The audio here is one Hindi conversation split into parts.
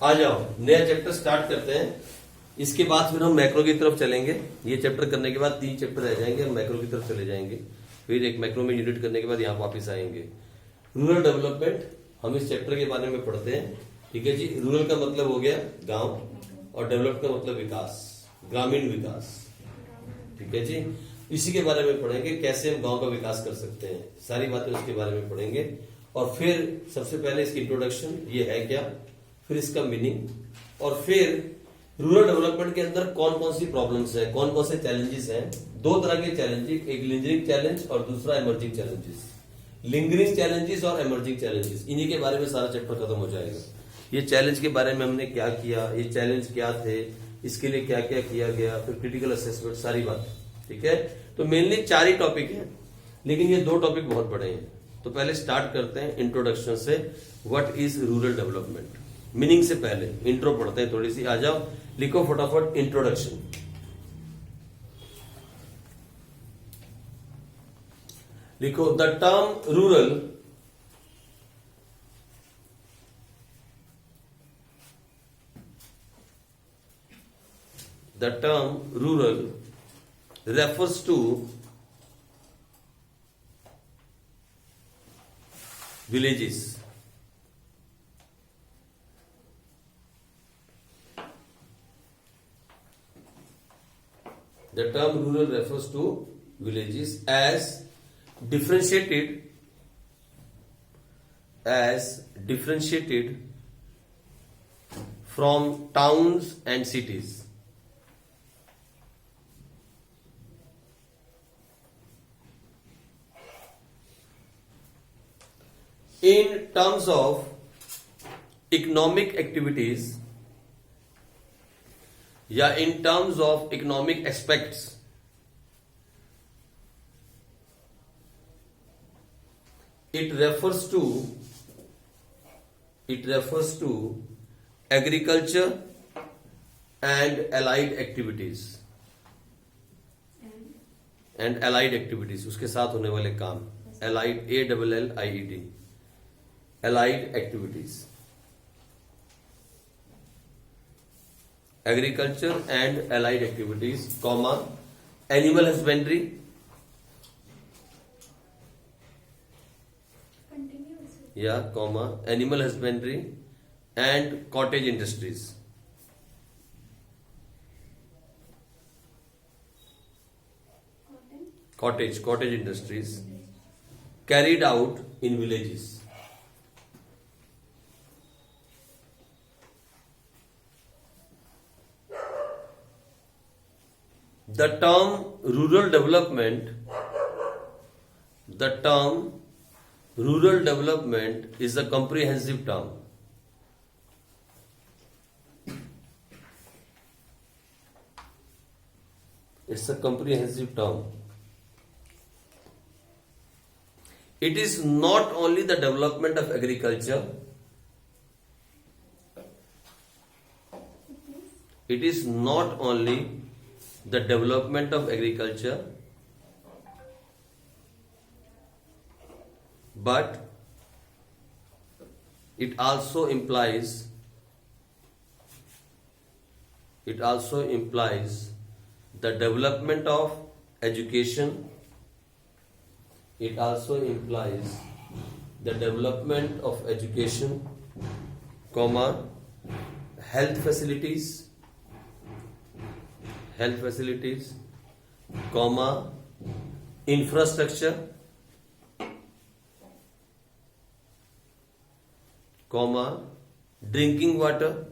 आ जाओ नया चैप्टर स्टार्ट करते हैं। इसके बाद फिर हम मैक्रो की तरफ चलेंगे। ये चैप्टर करने के बाद 3 चैप्टर रह जाएंगे, हम मैक्रो की तरफ चले जाएंगे। फिर एक मैक्रो में यूनिट करने के बाद यहाँ वापस आएंगे। रूरल डेवलपमेंट हम इस चैप्टर के बारे में पढ़ते हैं। ठीक है जी। रूरल का मतलब हो गया गांव और डेवलप का मतलब विकास, ग्रामीण विकास। ठीक है जी। इसी के बारे में पढ़ेंगे, कैसे हम गांव का विकास कर सकते हैं, सारी बातें उसके बारे में पढ़ेंगे। और फिर सबसे पहले इसकी इंट्रोडक्शन, ये है क्या, फिर इसका मीनिंग, और फिर रूरल डेवलपमेंट के अंदर कौन कौन सी प्रॉब्लम्स है, कौन कौन से चैलेंजेस हैं। 2 तरह के चैलेंजेस, एक लिंगरिंग चैलेंज और दूसरा इमर्जिंग चैलेंजेस। लिंगरिंग चैलेंजेस और इमर्जिंग चैलेंजेस, इन्हीं के बारे में सारा चैप्टर खत्म हो जाएगा। ये चैलेंज के बारे में हमने क्या किया, ये चैलेंज क्या थे, इसके लिए क्या क्या किया गया, फिर क्रिटिकल असेसमेंट, सारी बात। ठीक है। तो मेनली 4 ही टॉपिक हैं, लेकिन ये 2 टॉपिक बहुत बड़े हैं। तो पहले स्टार्ट करते हैं इंट्रोडक्शन से। What is rural development, meaning से पहले इंट्रो पढ़ते हैं थोड़ी सी। आ जाओ, लिखो फटाफट इंट्रोडक्शन। लिखो the term rural refers to villages. The term rural refers to villages as differentiated from towns and cities. In terms of economic activities या in terms of economic aspects, it refers to agriculture and allied activities, उसके साथ होने वाले काम, allied, ALLIED, allied activities, agriculture and allied activities, comma, animal husbandry, comma, animal husbandry and cottage industries. Cottage industries carried out in villages. The term rural development is a comprehensive term. It's a comprehensive term. It is not only the development of agriculture. It is not only the development of agriculture, but it also implies the development of education. It also implies the development of education, comma, health facilities, comma, infrastructure, comma, drinking water,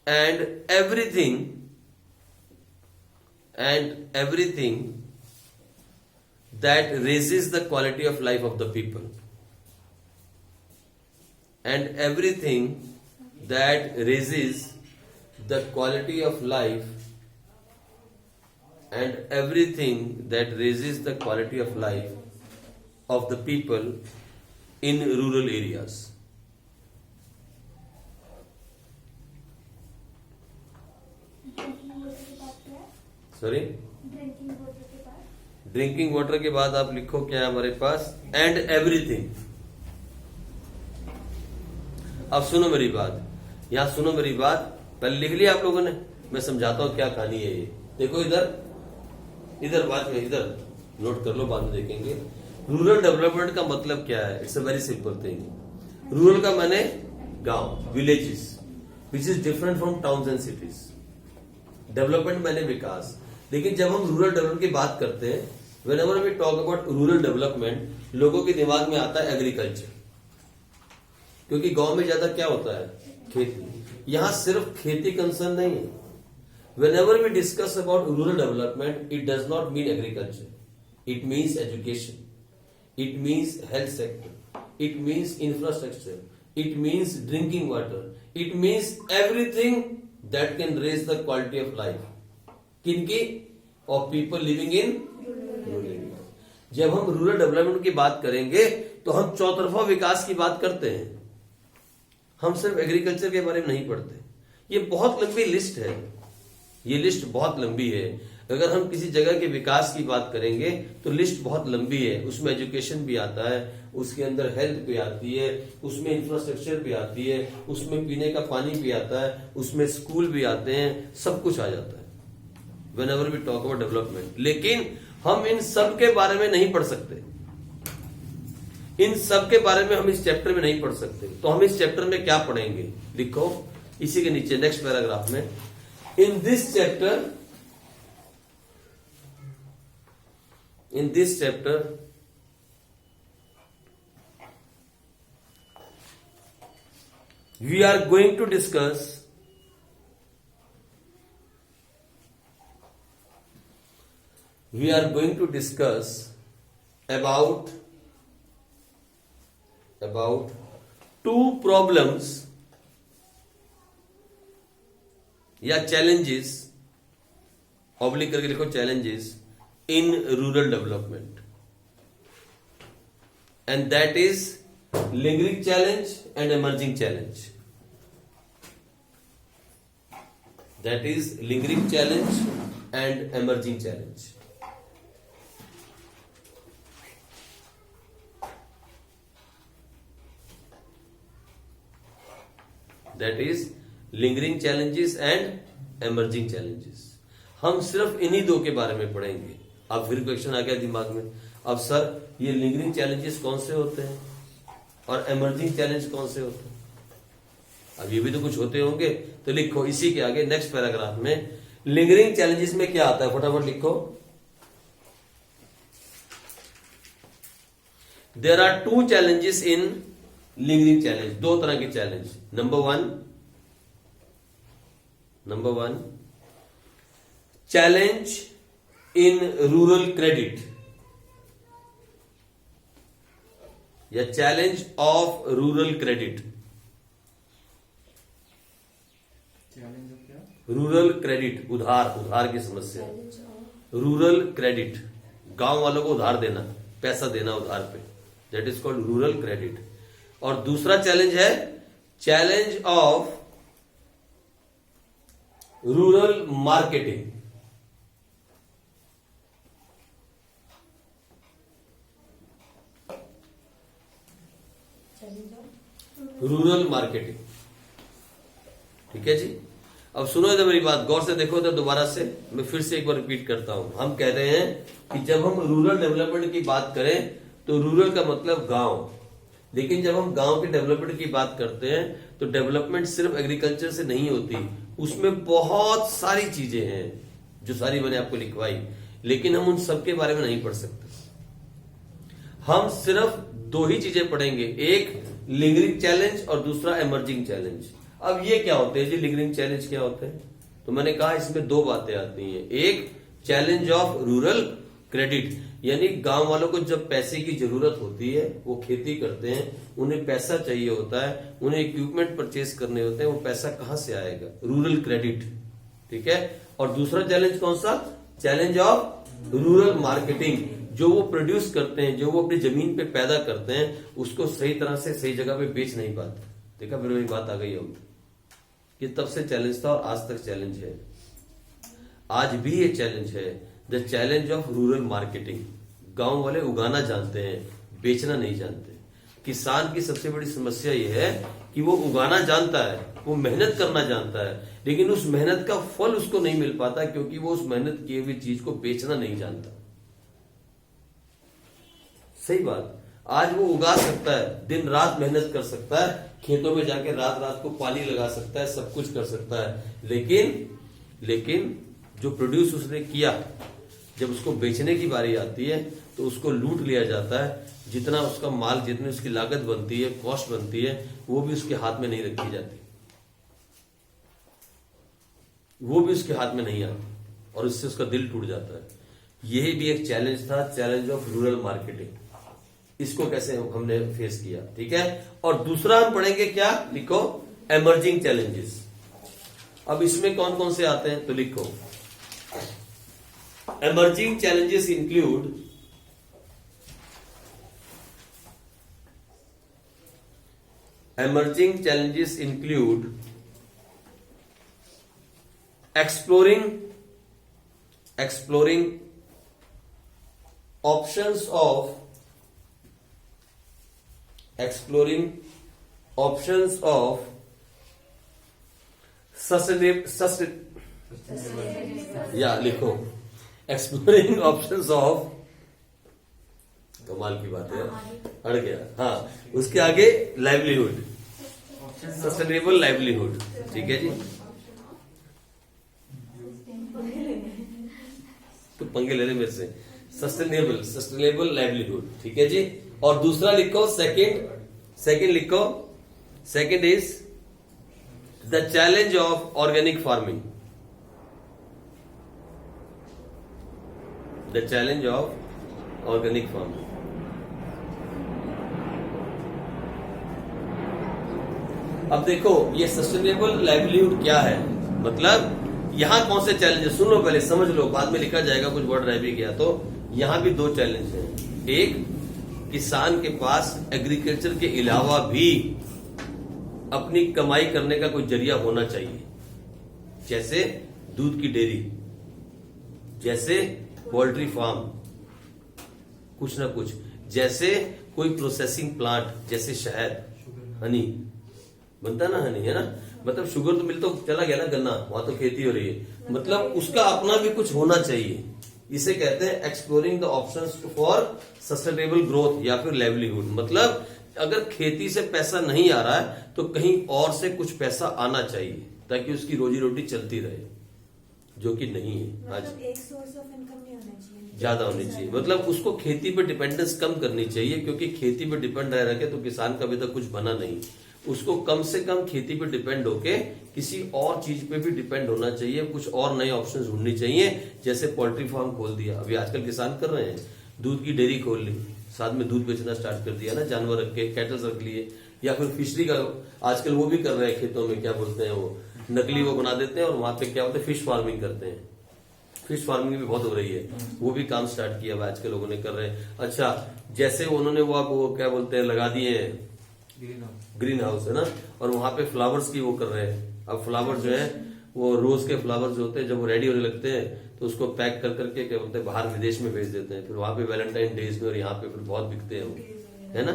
and everything that raises the quality of life of the people, and everything that raises the quality of life, and everything that raises the quality of life of the people in rural areas. Sorry, drinking water के बाद आप लिखो क्या है हमारे पास, एंड एवरीथिंग, अब सुनो मेरी बात, यहाँ सुनो मेरी बात, पहले लिख लिया आप लोगों ने, मैं समझाता हूँ क्या कहानी है ये। देखो इधर बात में, इधर नोट कर लो, बाद में देखेंगे। रूरल डेवलपमेंट का मतलब क्या है? It's a very simple thing. Rural का माने गांव, villages, which is different from towns and cities. Development माने विकास। लेकिन जब हम रूरल डेवलपमेंट की बात करते हैं, whenever we talk about rural development, लोगों के दिमाग में आता है एग्रीकल्चर, क्योंकि गांव में ज्यादा क्या होता है? खेती। यहां सिर्फ खेती कंसर्न नहीं है। Whenever we discuss about rural development, it does not mean agriculture. It means education. It means health sector. It means infrastructure. It means drinking water. It means everything that can raise the quality of life. किनकी? Of people living in rural areas. जब हम रूरल डेवलपमेंट की बात करेंगे तो हम चौतरफा विकास की बात करते हैं। हम सिर्फ एग्रीकल्चर के बारे में नहीं पढ़ते। ये बहुत लंबी लिस्ट है, ये लिस्ट बहुत लंबी है। अगर हम किसी जगह के विकास की बात करेंगे तो लिस्ट बहुत लंबी है। उसमें एजुकेशन भी आता है, उसके अंदर हेल्थ भी आती है, उसमें इंफ्रास्ट्रक्चर भी आती है, उसमें पीने का पानी भी आता है, उसमें स्कूल भी आते हैं, सब कुछ आ जाता है whenever we talk about development. लेकिन हम इन सब के बारे में नहीं पढ़ सकते, इन सब के बारे में हम इस चैप्टर में नहीं पढ़ सकते। तो हम इस चैप्टर में क्या पढ़ेंगे? लिखो इसी के नीचे नेक्स्ट पैराग्राफ में, in this chapter we are going to discuss about two problems या चैलेंजेस, ऑब्लिक करके लिखो challenges in rural development, and that is lingering challenge and emerging challenge. That is lingering challenge and emerging challenge. That is lingering challenges and emerging challenges. हम सिर्फ इन्हीं दो के बारे में पढ़ेंगे। अब फिर क्वेश्चन आ गया दिमाग में, अब सर ये लिंगरिंग चैलेंजेस कौन से होते हैं और एमर्जिंग चैलेंज कौन से होते हैं? अब ये भी तो कुछ होते होंगे। तो लिखो इसी के आगे नेक्स्ट पैराग्राफ में, लिंगरिंग चैलेंजेस में क्या आता है, फटाफट लिखो। There are two challenges in lingering challenge, दो तरह के challenge. Number one challenge in rural credit या challenge of rural credit. Rural credit, उधार की समस्या। रूरल क्रेडिट, गांव वालों को उधार देना, पैसा देना उधार पे, that is called rural credit. और दूसरा चैलेंज है challenge of rural marketing. Rural marketing, ठीक है जी। अब सुनो इधर मेरी बात, गौर से देखो इधर दोबारा से, मैं फिर से एक बार रिपीट करता हूं। हम कह रहे हैं कि जब हम रूरल डेवलपमेंट की बात करें तो रूरल का मतलब गांव, लेकिन जब हम गांव के डेवलपमेंट की बात करते हैं तो डेवलपमेंट सिर्फ एग्रीकल्चर से नहीं होती, उसमें बहुत सारी चीजें हैं जो सारी मैंने आपको लिखवाई, लेकिन हम उन सब के बारे में नहीं पढ़ सकते। हम सिर्फ दो ही चीजें पढ़ेंगे, एक लिंगरिंग चैलेंज और दूसरा एमर्जिंग चैलेंज। अब ये क्या होते हैं जी, लिंगरिंग चैलेंज क्या होते हैं? तो मैंने कहा इसमें दो बातें आती हैं। एक चैलेंज ऑफ रूरल क्रेडिट, यानी गांव वालों को जब पैसे की जरूरत होती है, वो खेती करते हैं, उन्हें पैसा चाहिए होता है, उन्हें इक्विपमेंट परचेस करने होते हैं, वो पैसा कहां से आएगा? रूरल क्रेडिट, ठीक है। और दूसरा चैलेंज कौन सा? चैलेंज ऑफ रूरल मार्केटिंग, जो वो प्रोड्यूस करते हैं, जो वो अपनी जमीन पे पैदा करते हैं, उसको सही तरह से सही जगह पे बेच नहीं पाते। देखा, फिर वही बात आ गई हम कि तब से चैलेंज था और आज तक चैलेंज है, आज भी ये चैलेंज है, the challenge of rural marketing. गांव वाले उगाना जानते हैं, बेचना नहीं जानते। किसान की सबसे बड़ी समस्या यह है कि वो उगाना जानता है, वो मेहनत करना जानता है, लेकिन उस मेहनत का फल उसको नहीं मिल पाता क्योंकि वो उस मेहनत किए हुई चीज को बेचना नहीं जानता। सही बात। आज वो उगा सकता है, दिन रात मेहनत कर सकता है, खेतों में जाके रात रात को पानी लगा सकता है, सब कुछ कर सकता है, लेकिन जो प्रोड्यूस उसने किया, जब उसको बेचने की बारी आती है तो उसको लूट लिया जाता है। जितना उसका माल, जितनी उसकी लागत बनती है, कॉस्ट बनती है, वो भी उसके हाथ में नहीं रखी जाती, वो भी उसके हाथ में नहीं आती और इससे उसका दिल टूट जाता है। यही भी एक चैलेंज था, चैलेंज ऑफ रूरल मार्केटिंग। इसको कैसे हमने फेस किया, ठीक है। और दूसरा हम पढ़ेंगे क्या, लिखो एमर्जिंग चैलेंजेस। अब इसमें कौन कौन से आते हैं तो लिखो, emerging challenges include exploring options of लिखो एक्सप्लोरिंग ऑप्शंस ऑफ, कमाल की बात है, अड़ गया, हाँ, उसके आगे लाइवलीहुड, सस्टेनेबल लाइवलीहुड, ठीक है जी। तो पंगे ले रहे मेरे से, सस्टेनेबल लाइवलीहुड, ठीक है जी। और दूसरा लिखो सेकंड लिखो, second is the challenge of organic farming, the challenge of organic farming. अब देखो ये सस्टेनेबल लाइवलीहुड क्या है, मतलब यहां कौन से चैलेंज है, सुन लो पहले, समझ लो, बाद में लिखा जाएगा, कुछ वर्ड रह भी गया तो। यहां भी दो चैलेंज हैं। एक, किसान के पास एग्रीकल्चर के अलावा भी अपनी कमाई करने का कोई जरिया होना चाहिए, जैसे दूध की डेयरी, जैसे पोल्ट्री फार्म, कुछ ना कुछ, जैसे कोई प्रोसेसिंग प्लांट, जैसे शहद, हनी बनता ना, हनी है ना, मतलब शुगर तो मिलता, चला गया ना गन्ना, वहां तो खेती हो रही है, मतलब उसका अपना भी कुछ होना चाहिए। इसे कहते हैं exploring the options for sustainable growth या फिर लाइवलीहुड। मतलब अगर खेती से पैसा नहीं आ रहा है तो कहीं और से कुछ पैसा आना चाहिए ताकि उसकी रोजी रोटी चलती रहे, जो कि नहीं है आज। एक सोर्स ऑफ इनकम नहीं होना चाहिए, ज्यादा होनी चाहिए, मतलब उसको खेती पे डिपेंडेंस कम करनी चाहिए, क्योंकि खेती पे डिपेंड रह रखे तो किसान का अभी तक कुछ बना नहीं। उसको कम से कम खेती पे डिपेंड होके किसी और चीज पे भी डिपेंड होना चाहिए, कुछ और नए ऑप्शंस ढूंढनी चाहिए, जैसे पोल्ट्री फार्म खोल दिया, अभी आजकल किसान कर रहे हैं, दूध की डेयरी खोल ली, साथ में दूध बेचना स्टार्ट कर दिया ना, जानवर रख के, कैटल्स रख लिए, या फिर फिशरी का आजकल वो भी कर रहे हैं खेतों में, क्या बोलते हैं वो, नकली वो बना देते हैं और वहां पे क्या होता है, फिश फार्मिंग करते हैं। फिश फार्मिंग भी बहुत हो रही है, वो भी काम स्टार्ट किया हुआ आजकल लोगों ने कर रहे हैं। अच्छा, जैसे उन्होंने वो, आप वो क्या बोलते हैं, लगा दिए ग्रीन हाउस है ना, और वहां पे फ्लावर्स की वो कर रहे हैं। अब फ्लावर जो है वो रोज के फ्लावर्स जो होते हैं, जब वो रेडी होने लगते हैं तो उसको पैक कर करके क्या बोलते हैं बाहर विदेश में भेज देते हैं, फिर वहां पे वैलेंटाइन डेज में और यहाँ पे फिर बहुत बिकते हैं वो, है ना,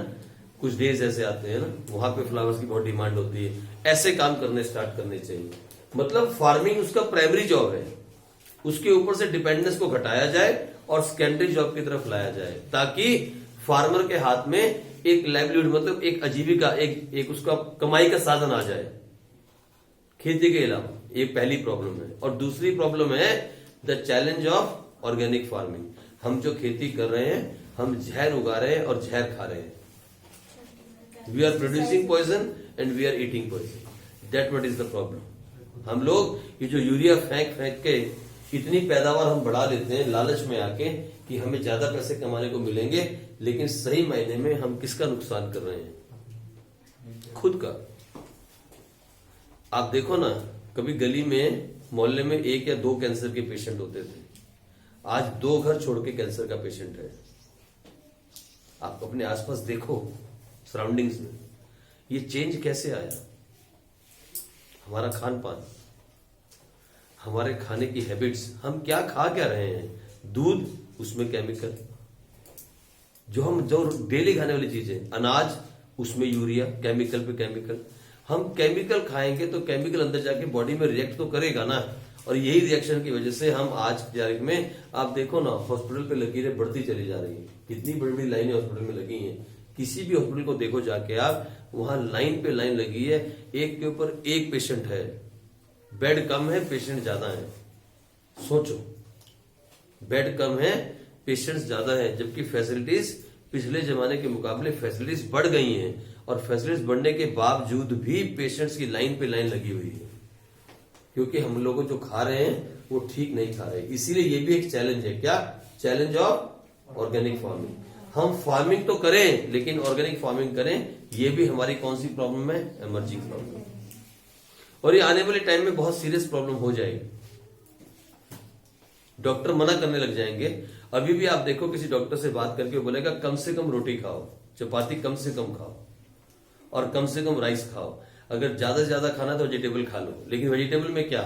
कुछ डेज ऐसे आते हैं ना, वहां पे फ्लावर्स की बहुत डिमांड होती है। ऐसे काम करने स्टार्ट करने चाहिए। मतलब फार्मिंग उसका प्राइमरी जॉब है, उसके ऊपर से डिपेंडेंस को घटाया जाए और सेकेंडरी जॉब की तरफ लाया जाए, ताकि फार्मर के हाथ में एक लाइवलीहुड, मतलब एक आजीविका, एक उसका कमाई का साधन आ जाए खेती के अलावा। एक पहली प्रॉब्लम है। और दूसरी प्रॉब्लम है the challenge of organic farming. हम जो खेती कर रहे हैं, हम जहर उगा रहे हैं और जहर खा रहे हैं। We are producing poison and we are eating poison, that what is the problem. हम लोग ये जो यूरिया फेंक के इतनी पैदावार हम बढ़ा लेते हैं लालच में आके कि हमें ज्यादा पैसे कमाने को मिलेंगे, लेकिन सही मायने में हम किसका नुकसान कर रहे हैं, खुद का। आप देखो ना, कभी गली में, मोहल्ले में 1 या 2 कैंसर के पेशेंट होते थे, आज 2 घर छोड़ के कैंसर का पेशेंट है। आप अपने आसपास देखो, सराउंडिंग्स में, ये चेंज कैसे आया। हमारा खान पान, हमारे खाने की हैबिट्स, हम क्या खा क्या रहे हैं, दूध उसमें केमिकल, जो डेली खाने वाली चीजें, अनाज उसमें यूरिया, केमिकल पे केमिकल। हम केमिकल खाएंगे तो केमिकल अंदर जाके बॉडी में रिएक्ट तो करेगा ना, और यही रिएक्शन की वजह से हम आज की तारीख में आप देखो ना, हॉस्पिटल पे लकीरें बढ़ती चली जा रही है। कितनी बड़ी बड़ी लाइनें हॉस्पिटल में लगी हैं। किसी भी हॉस्पिटल को देखो जाके आप, वहां लाइन पे लाइन लगी है, एक के ऊपर एक पेशेंट है, बेड कम है, पेशेंट ज्यादा है। सोचो, बेड कम है, पेशेंट्स ज्यादा है, जबकि फैसिलिटीज पिछले जमाने के मुकाबले फैसिलिटीज बढ़ गई हैं, और फैसिलिटीज बढ़ने के बावजूद भी पेशेंट्स की लाइन पे लाइन लगी हुई है, क्योंकि हम लोग जो खा रहे हैं वो ठीक नहीं खा रहे। इसीलिए ये भी एक चैलेंज है। क्या चैलेंज ऑफ ऑर्गेनिक फार्मिंग? हम फार्मिंग तो करें, लेकिन ऑर्गेनिक फार्मिंग करें, ये भी हमारी कौन सी प्रॉब्लम है? Emerging problem. और ये आने वाले टाइम में बहुत सीरियस प्रॉब्लम हो जाएगी। डॉक्टर मना करने लग जाएंगे। अभी भी आप देखो, किसी डॉक्टर से बात करके बोलेगा कम से कम रोटी खाओ, चपाती कम से कम खाओ, और कम से कम राइस खाओ। अगर ज्यादा से ज्यादा खाना तो वेजिटेबल खा लो। लेकिन वेजिटेबल में क्या?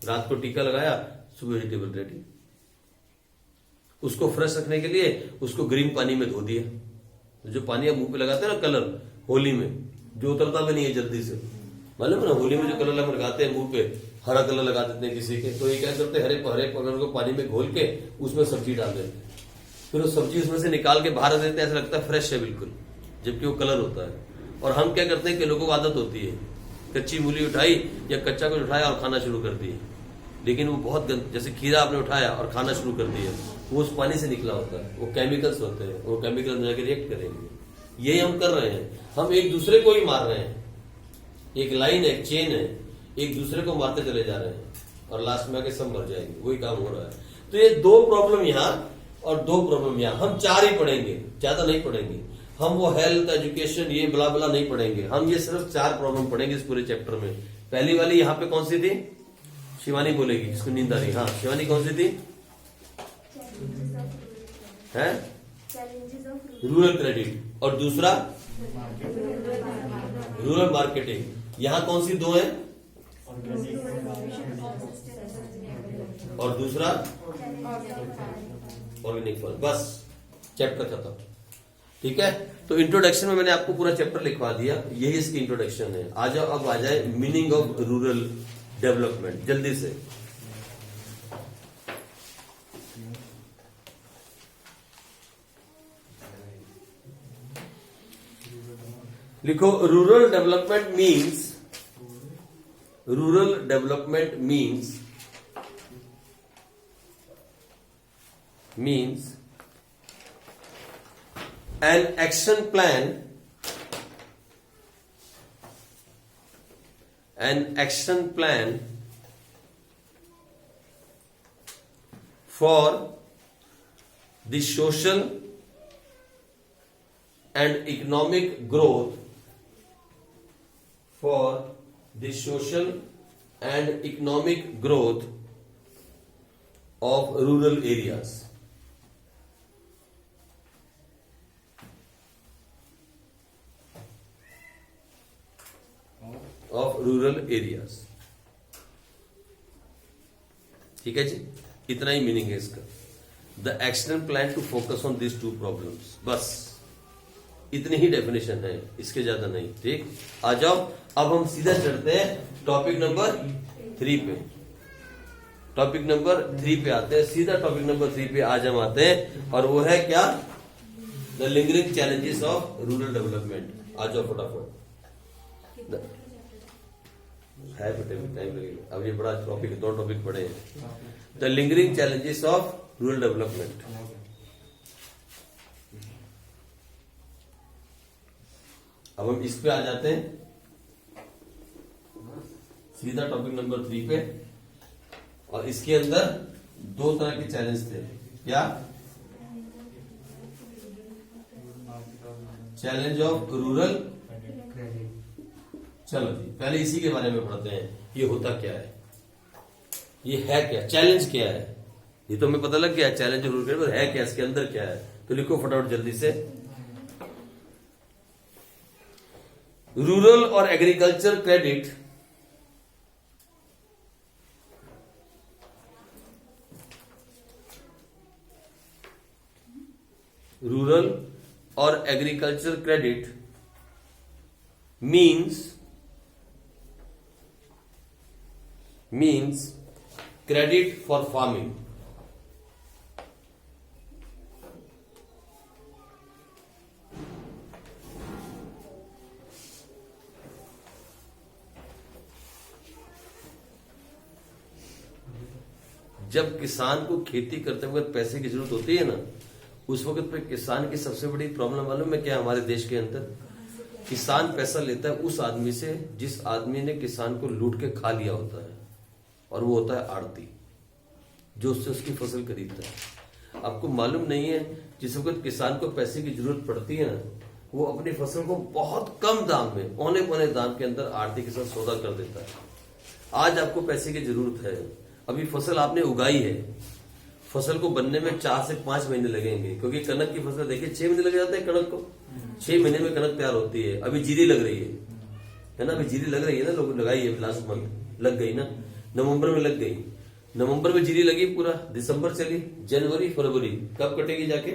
रात को टीका लगाया, सुबह वेजिटेबल रेडी। उसको फ्रेश रखने के लिए उसको ग्रीन पानी में धो दिया। जो पानी आप मुंह पे लगाते हैं ना कलर, होली में, जो उतरता भी नहीं है जल्दी से, मालूम है ना? होली में जो कलर हम लगाते हैं मुंह पे, हरा कलर लगा देते हैं किसी के, तो ये क्या करते हैं, हरे कलर को पानी में घोल के उसमें सब्जी डाल देते हैं। फिर वो सब्जी उसमें से निकाल के बाहर देते हैं, ऐसा लगता है फ्रेश है बिल्कुल, जबकि वो कलर होता है। और हम क्या करते हैं कि लोगों को आदत होती है, कच्ची मूली उठाई या कच्चा कुछ उठाया और खाना शुरू कर दिए। लेकिन वो बहुत जैसे खीरा आपने उठाया और खाना शुरू कर दिया, वो उस पानी से निकला होता है, वो केमिकल्स होते हैं, वो केमिकल जाके रिएक्ट करेंगे। यही हम कर रहे हैं, हम एक दूसरे को ही मार रहे हैं। एक लाइन है, एक चेन है, एक दूसरे को मारते चले जा रहे हैं, और लास्ट में आके सब मर जाएंगे। वही काम हो रहा है। तो ये 2 प्रॉब्लम यहाँ और 2 प्रॉब्लम यहाँ। हम 4 ही पढ़ेंगे, ज्यादा नहीं पढ़ेंगे। हम वो हेल्थ, एजुकेशन, ये बला बला नहीं पढ़ेंगे। हम ये सिर्फ 4 प्रॉब्लम पढ़ेंगे इस पूरे चैप्टर में। पहली वाली यहाँ पे कौन सी थी? शिवानी बोलेगी, जिसको नींद आ रही। हाँ शिवानी, कौन सी थी? है रूरल क्रेडिट। और दूसरा रूरल मार्केटिंग। यहाँ कौन सी 2 है? और दूसरा ऑर्गेनिक फार्म। बस चैप्टर खत्म। ठीक है, तो इंट्रोडक्शन में मैंने आपको पूरा चैप्टर लिखवा दिया, यही इसकी इंट्रोडक्शन है। आ जाओ, अब आ जाए मीनिंग ऑफ रूरल डेवलपमेंट, जल्दी से। लिखो, rural development means an action plan for the social and economic growth of rural areas. ठीक है जी, इतना ही मीनिंग है इसका। The action plan to focus on this 2 problems, बस इतनी ही डेफिनेशन है, इसके ज्यादा नहीं। ठीक, आ जाओ, अब हम सीधा चढ़ते हैं टॉपिक नंबर 3 पे। टॉपिक नंबर 3 पे आते हैं, सीधा टॉपिक नंबर 3 पे आज हम आते हैं, और वो है क्या? The lingering challenges of rural development. आ जाओ फटाफट। है बेटे, टाइम लगेगा, अब ये बड़ा टॉपिक है, 2 टॉपिक पढ़े हैं। The lingering challenges of rural development. अब हम इस पे आ जाते हैं, सीधा टॉपिक नंबर 3 पे। और इसके अंदर 2 तरह के चैलेंज थे। क्या? Challenge of rural. चलो जी, पहले इसी के बारे में पढ़ते हैं। ये होता क्या है, ये है क्या, चैलेंज क्या है? ये तो हमें पता लग गया चैलेंज रूरल क्रेडिट, है क्या, इसके अंदर क्या है? तो लिखो फटाफट जल्दी से। रूरल और agriculture credit means credit for farming. जब किसान को खेती करते वक्त पैसे की जरूरत होती है ना, उस वक्त पे किसान की सबसे बड़ी प्रॉब्लम मालूम है क्या? हमारे देश के अंदर किसान पैसा लेता है उस आदमी से जिस आदमी ने किसान को लूट के खा लिया होता है, और वो होता है आड़ती, जो उससे उसकी फसल खरीदता है। आपको मालूम नहीं है, जिस वक्त किसान को पैसे की जरूरत पड़ती है ना, वो अपनी फसल को बहुत कम दाम में, औने पौने दाम के अंदर आड़ती के साथ सौदा कर देता है। आज आपको पैसे की जरूरत है, अभी फसल आपने उगाई है, फसल को बनने में 4 से 5 महीने लगेंगे, क्योंकि कनक की फसल देखिए 6 महीने लग जाते हैं कनक को। 6 महीने में कनक तैयार होती है। अभी जीरी लग रही है ना, अभी जीरी लग रही है ना, लोग लगाई है लास्ट मंथ, लग गई ना, नवंबर में लग गई, नवंबर में जीरी लगी, पूरा दिसंबर चली, जनवरी फरवरी, कब कटेगी जाके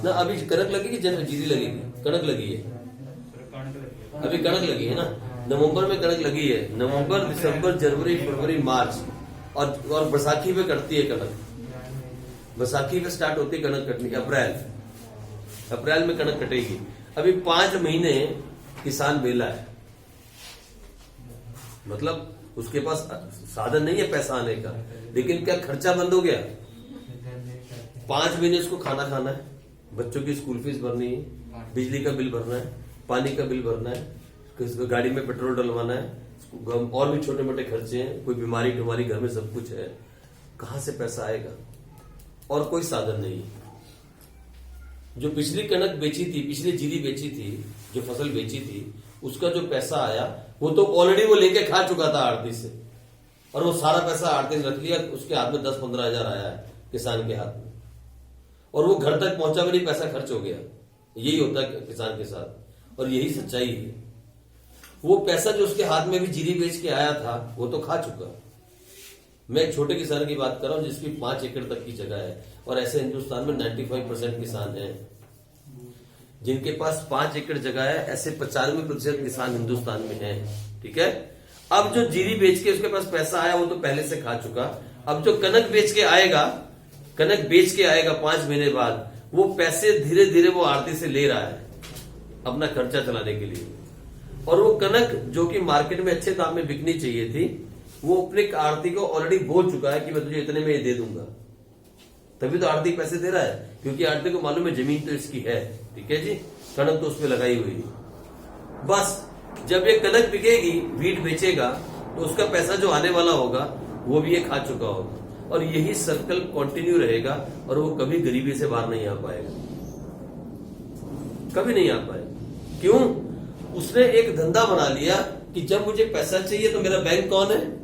ना? अभी कनक लगेगी, जीरी लगेगी, कनक लगी है, अभी कनक लगी है ना, नवंबर में कनक लगी है, नवंबर दिसंबर जनवरी फरवरी मार्च, और बैसाखी पे कटती है कनक, बैसाखी पे स्टार्ट होती है कनक कटनी, अप्रैल में कनक कटेगी। अभी 5 महीने किसान बेला है, मतलब उसके पास साधन नहीं है पैसा आने का, लेकिन क्या खर्चा बंद हो गया? 5 महीने उसको खाना खाना है, बच्चों की स्कूल फीस भरनी है, बिजली का बिल भरना है, पानी का बिल भरना है, गाड़ी में पेट्रोल डलवाना है, और भी छोटे मोटे खर्चे हैं, कोई बीमारी टुमारी घर में सब कुछ है, कहां से पैसा आएगा? और कोई साधन नहीं। जो पिछली कनक बेची थी, पिछली जीरी बेची थी, जो फसल बेची थी, उसका जो पैसा आया वो तो ऑलरेडी वो लेके खा चुका था आड़ती से, और वो सारा पैसा आड़ती ने रख लिया, उसके हाथ में 10-15 हजार आया है किसान के हाथ में, और वो घर तक पहुंचा भी नहीं, पैसा खर्च हो गया। यही होता है किसान के साथ, और यही सच्चाई है। वो पैसा जो उसके हाथ में भी जीरी बेच के आया था, वो तो खा चुका। मैं एक छोटे किसान की बात कर रहा हूं जिसकी 5 एकड़ तक की जगह है, और ऐसे हिंदुस्तान में 95% किसान हैं जिनके पास 5 एकड़ जगह है, ऐसे 95% किसान हिंदुस्तान में हैं। ठीक है, अब जो जीरी बेच के उसके पास पैसा आया वो तो पहले से खा चुका। अब जो कनक बेच के आएगा, 5 महीने बाद, वो पैसे धीरे धीरे वो आड़ती से ले रहा है अपना खर्चा चलाने के लिए, और वो कनक जो कि मार्केट में अच्छे दाम में बिकनी चाहिए थी, वो अपने आड़ती को ऑलरेडी बोल चुका है कि मैं तुझे इतने में ये दे दूंगा। तभी तो आड़ती पैसे दे रहा है, क्योंकि आड़ती को मालूम है जमीन तो इसकी है, ठीक है जी, कनक तो उसमें लगाई हुई है। बस जब ये कनक बिकेगी, वीट बेचेगा, तो उसका पैसा जो आने वाला होगा वो भी ये खा चुका होगा, और यही सर्कल कंटिन्यू रहेगा, और वो कभी गरीबी से बाहर नहीं आ पाएगा, कभी नहीं आ पाएगा। क्यों? उसने एक धंधा बना लिया कि जब मुझे पैसा चाहिए तो मेरा बैंक कौन है?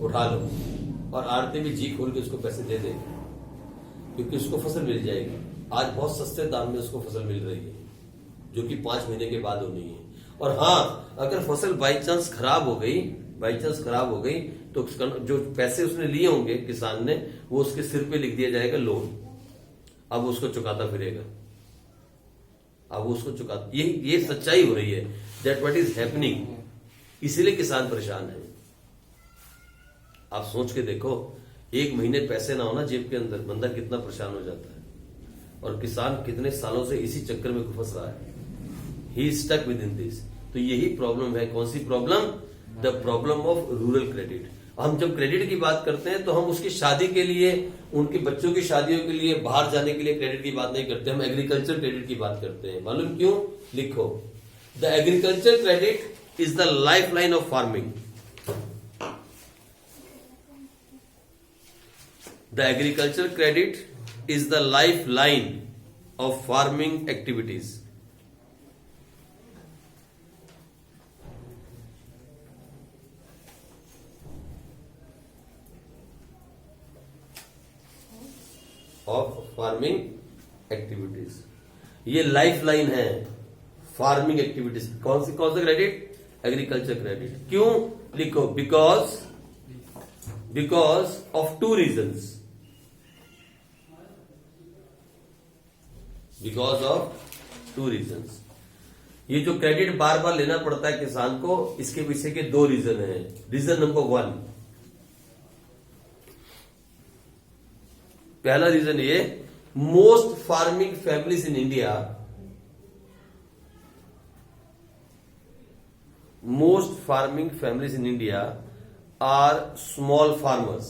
उठा लो, और आड़ती भी जी खोल के उसको पैसे दे देंगे, क्योंकि उसको फसल मिल जाएगी। आज बहुत सस्ते दाम में उसको फसल मिल रही है, जो कि 5 महीने के बाद होनी है। और हाँ, अगर फसल बाई चांस खराब हो गई, तो जो पैसे उसने लिए होंगे किसान ने, वो उसके सिर पे लिख दिया जाएगा लोन, अब उसको चुकाता फिरेगा, अब उसको चुकाता। ये सच्चाई हो रही है, दैट व्हाट इज हैपनिंग। इसीलिए किसान परेशान है। आप सोच के देखो, 1 महीने पैसे ना होना जेब के अंदर, बंदा कितना परेशान हो जाता है, और किसान कितने सालों से इसी चक्कर में फंस रहा है। He stuck with in this. तो यही प्रॉब्लम है। कौन सी problem? The problem of rural credit. हम जब क्रेडिट की बात करते हैं तो हम उसकी शादी के लिए, उनके बच्चों की शादियों के लिए, बाहर जाने के लिए क्रेडिट की बात नहीं करते, हम एग्रीकल्चर क्रेडिट की बात करते हैं। मालूम क्यों? लिखो, the agriculture credit is the life line of farming. The agriculture credit is the lifeline of farming activities. Of farming activities. ये लाइफ लाइन है फार्मिंग एक्टिविटीज। कौन सा क्रेडिट? Agriculture credit. क्यों? लिखो, because of 2 reasons. Because of 2 reasons. ये जो क्रेडिट बार बार लेना पड़ता है किसान को, इसके पीछे के दो रीजन हैं। रीजन नंबर 1, पहला रीजन ये, most farming families in India, most farming families in India are small farmers.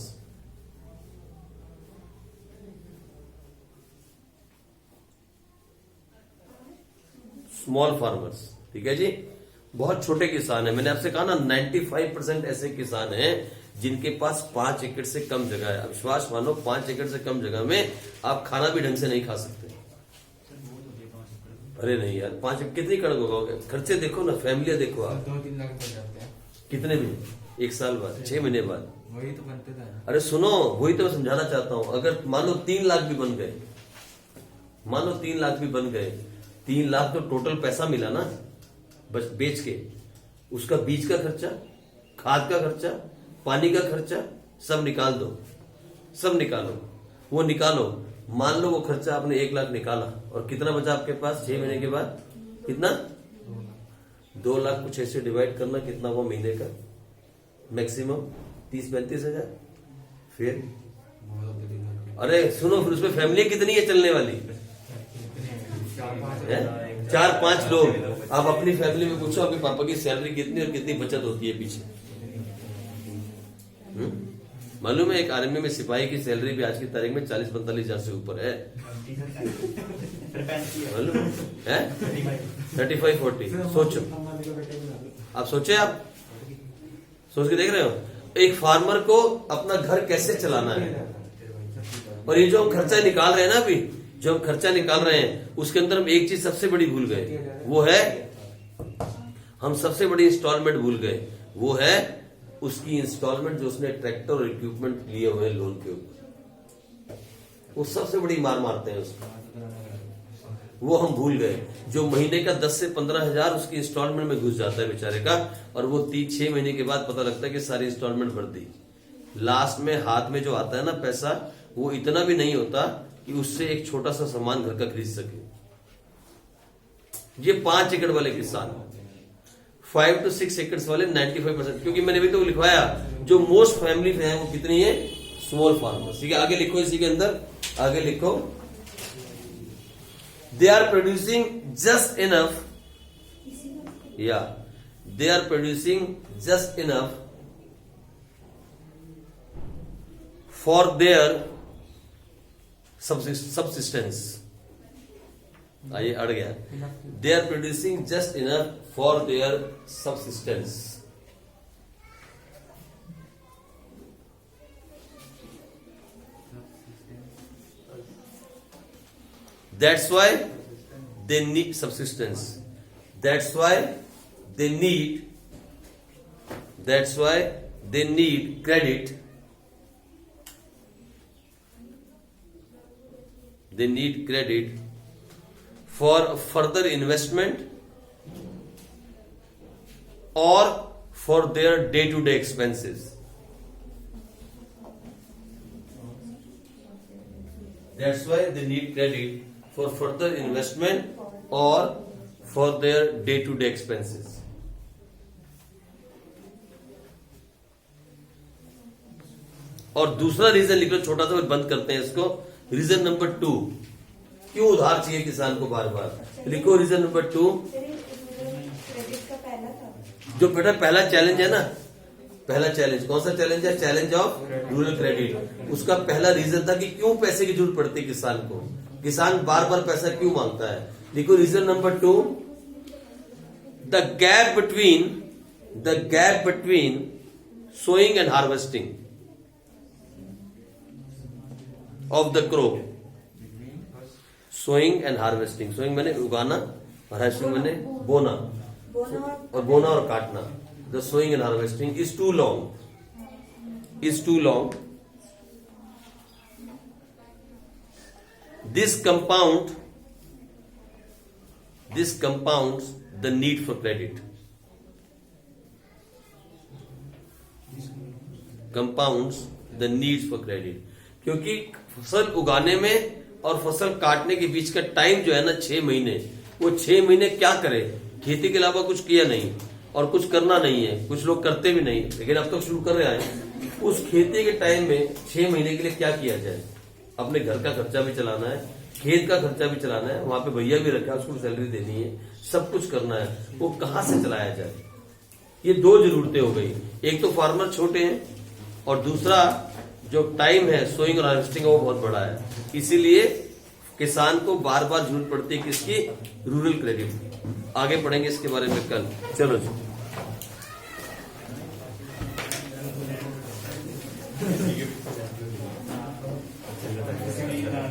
Small farmers, ठीक है जी, बहुत छोटे किसान है। मैंने आपसे कहा ना 95% ऐसे किसान हैं जिनके पास 5 एकड़ से कम जगह है। अब विश्वास मानो 5 एकड़ से कम जगह में आप खाना भी ढंग से नहीं खा सकते। अरे नहीं यार, 5 कितनी कड़क होगा, खर्चे देखो ना, फैमिलियां देखो आप, 2-3 लाख पड़ जाते हैं। कितने में, 1 साल बाद, 6 महीने बाद। वही तो बनते था। अरे सुनो, वही तो मैं समझाना चाहता हूं। अगर मान लो 3 लाख भी बन गए, मान लो 3 लाख भी बन गए, 3 लाख तो टोटल पैसा मिला ना बस बेच के। उसका बीज का खर्चा, खाद का खर्चा, पानी का खर्चा सब निकाल दो, सब निकालो, वो निकालो। मान लो वो खर्चा आपने 1 लाख निकाला और कितना बचा आपके पास 6 महीने के बाद, कितना, 2 लाख। कुछ ऐसे डिवाइड करना कितना हुआ महीने का, मैक्सिमम 30-35 हजार। फिर अरे सुनो, फिर उसमें फैमिली कितनी है चलने वाली, 4-5 लोग। आप अपनी फैमिली में पूछो आपके पापा की सैलरी कितनी और कितनी बचत होती है पीछे। मालूम है एक आर्मी में सिपाही की सैलरी भी आज की तारीख में 40-45 हजार से ऊपर है, मालूम है 35-40। सोचो, आप सोचे, आप सोच के देख रहे हो एक फार्मर को अपना घर कैसे चलाना है। और ये जो हम खर्चा निकाल रहे हैं ना, अभी जो हम खर्चा निकाल रहे हैं, उसके अंदर हम एक चीज सबसे बड़ी भूल गए, वो है, हम सबसे बड़ी इंस्टॉलमेंट भूल गए, वो है उसकी इंस्टॉलमेंट जो उसने ट्रैक्टर और इक्विपमेंट लिए हुए हैं लोन के ऊपर। वो सबसे बड़ी मार मारते हैं उसको, वो हम भूल गए। जो महीने का 10 से 15 हजार उसकी इंस्टॉलमेंट में घुस जाता है बेचारे का, और वो 3-6 महीने के बाद पता लगता है कि सारी इंस्टॉलमेंट भर दी। लास्ट में हाथ में जो आता है ना पैसा, वो इतना भी नहीं होता कि उससे एक छोटा सा सामान घर का खरीद सके। ये 5 एकड़ वाले किसान, 5 to 6 एकड़ वाले 95%, क्योंकि मैंने भी तो लिखवाया जो मोस्ट फैमिली है वो कितनी है, स्मॉल फार्मर्स। ठीक है, आगे लिखो, इसी के अंदर आगे लिखो, they are producing just enough, या they are producing just enough for their subsistence। आइए, अड़ गया, they are producing just enough for their subsistence. That's why they need subsistence, that's why they need credit, they need credit for further investment or for their day-to-day expenses. That's why they need credit for further investment or for their day-to-day expenses. और दूसरा रीजन लिख लो छोटा सा, फिर बंद करते हैं इसको। रीजन नंबर 2, क्यों उधार चाहिए किसान को बार बार, लिखो रीजन नंबर 2। क्रेडिट का पहला था, जो बेटा पहला चैलेंज है ना, पहला चैलेंज कौन सा चैलेंज है, चैलेंज ऑफ रूरल क्रेडिट। उसका पहला रीजन था कि क्यों पैसे की जरूरत पड़ती है किसान को, किसान बार बार पैसा क्यों मांगता है। लिखो reason number 2, the gap between sowing and harvesting of the crop. Sowing and harvesting, sowing मैंने उगाना और हार्वेस्टिंग मैंने बोना, और बोना और काटना। The sowing and harvesting is too long, this compounds the need for credit, compounds the need for credit. क्योंकि फसल उगाने में और फसल काटने के बीच का टाइम जो है ना 6 महीने, वो 6 महीने क्या करे, खेती के अलावा कुछ किया नहीं और कुछ करना नहीं है, कुछ लोग करते भी नहीं, लेकिन अब तक शुरू कर रहे हैं। उस खेती के टाइम में 6 महीने के लिए क्या किया जाए? अपने घर का खर्चा भी चलाना है, खेत का खर्चा भी चलाना है, वहां पे भैया भी रखा है, उसको सैलरी देनी है, सब कुछ करना है, वो कहां से चलाया जाए? ये 2 जरूरतें हो गई। एक तो फार्मर छोटे हैं और दूसरा जो टाइम है सोइंग और हार्वेस्टिंग का वो बहुत बड़ा है। इसीलिए किसान को बार बार जरूरत पड़ती है किसकी? Rural credit. आगे पढ़ेंगे इसके बारे में कल। चलो जी।